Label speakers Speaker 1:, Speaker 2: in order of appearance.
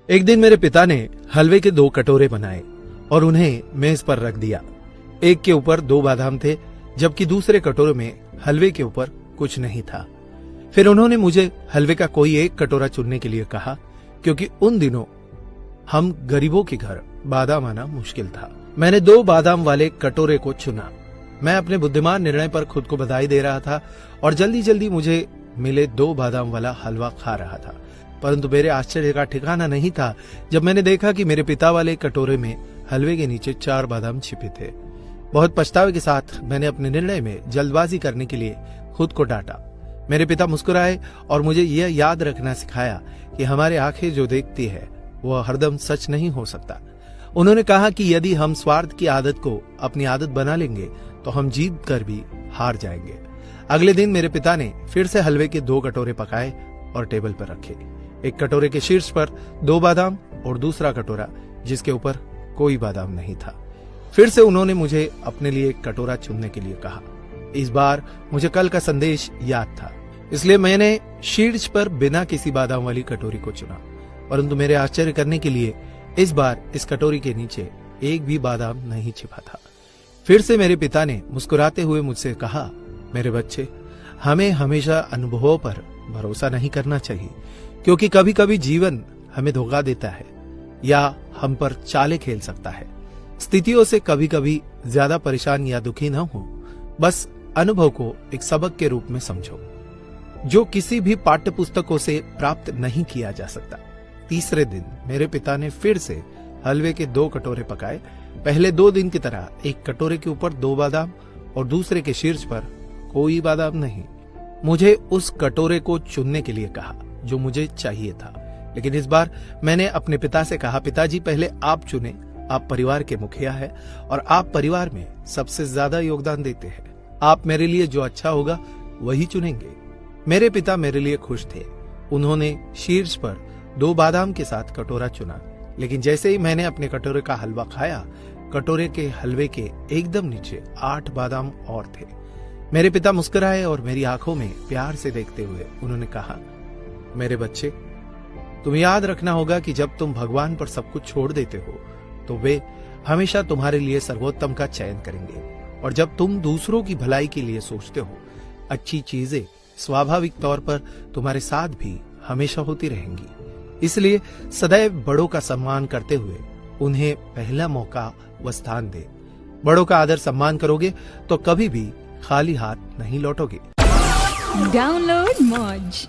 Speaker 1: एक दिन मेरे पिता ने हलवे के 2 कटोरे बनाए और उन्हें मेज पर रख दिया। एक के ऊपर 2 बादाम थे, जबकि दूसरे कटोरे में हलवे के ऊपर कुछ नहीं था। फिर उन्होंने मुझे हलवे का कोई एक कटोरा चुनने के लिए कहा, क्योंकि उन दिनों हम गरीबों के घर बादाम आना मुश्किल था। मैंने 2 बादाम वाले कटोरे को चुना। मैं अपने बुद्धिमान निर्णय पर खुद को बधाई दे रहा था और जल्दी जल्दी मुझे मिले 2 बादाम वाला हलवा खा रहा था। परंतु मेरे आश्चर्य का ठिकाना नहीं था जब मैंने देखा कि मेरे पिता वाले कटोरे में हलवे के नीचे 4 बादाम छिपे थे। बहुत पछतावे के साथ मैंने अपने निर्णय में जल्दबाजी करने के लिए खुद को डांटा। मेरे पिता मुस्कुराए और मुझे यह याद रखना सिखाया कि हमारी आंखें जो देखती है वह हरदम सच नहीं हो सकता। उन्होंने कहा कि यदि हम स्वार्थ की आदत को अपनी आदत बना लेंगे तो हम जीत कर भी हार जाएंगे। अगले दिन मेरे पिता ने फिर से हलवे के 2 कटोरे पकाए और टेबल पर रखे। एक कटोरे के शीर्ष पर 2 बादाम और दूसरा कटोरा जिसके ऊपर कोई बादाम नहीं था। फिर से उन्होंने मुझे अपने लिए एक कटोरा चुनने के लिए कहा। इस बार मुझे कल का संदेश याद था, इसलिए मैंने शीर्ष पर बिना किसी बादाम वाली कटोरी को चुना। परंतु मेरे आश्चर्य करने के लिए इस बार इस कटोरी के नीचे एक भी बादाम नहीं छिपा था। फिर से मेरे पिता ने मुस्कुराते हुए मुझसे कहा, मेरे बच्चे, हमें हमेशा अनुभवों पर भरोसा नहीं करना चाहिए, क्योंकि कभी कभी जीवन हमें धोखा देता है या हम पर चालें खेल सकता है। स्थितियों से कभी कभी ज्यादा परेशान या दुखी न हो, बस अनुभव को एक सबक के रूप में समझो जो किसी भी पाठ्य पुस्तकों से प्राप्त नहीं किया जा सकता। तीसरे दिन मेरे पिता ने फिर से हलवे के 2 कटोरे पकाए। पहले 2 दिन की तरह एक कटोरे के ऊपर 2 बादाम और दूसरे के शीर्ष पर कोई बादाम नहीं। मुझे उस कटोरे को चुनने के लिए कहा जो मुझे चाहिए था, लेकिन इस बार मैंने अपने पिता से कहा, पिताजी पहले आप चुने, आप परिवार के मुखिया हैं और आप परिवार में सबसे ज्यादा योगदान देते हैं। आप मेरे लिए जो अच्छा होगा वही चुनेंगे। मेरे पिता मेरे लिए खुश थे। उन्होंने शीर्ष पर 2 बादाम के साथ कटोरा चुना, लेकिन जैसे ही मैंने अपने कटोरे का हलवा खाया, कटोरे के हलवे के एकदम नीचे 8 बादाम और थे। मेरे पिता मुस्कुराए और मेरी आंखों में प्यार से देखते हुए उन्होंने कहा, मेरे बच्चे, तुम याद रखना होगा कि जब तुम भगवान पर सब कुछ छोड़ देते हो तो वे हमेशा तुम्हारे लिए सर्वोत्तम का चयन करेंगे, और जब तुम दूसरों की भलाई के लिए सोचते हो, अच्छी चीजें स्वाभाविक तौर पर तुम्हारे साथ भी हमेशा होती रहेंगी। इसलिए सदैव बड़ों का सम्मान करते हुए उन्हें पहला मौका व स्थान दे। बड़ों का आदर सम्मान करोगे तो कभी भी खाली हाथ नहीं लौटोगे।
Speaker 2: डाउनलोड मौज।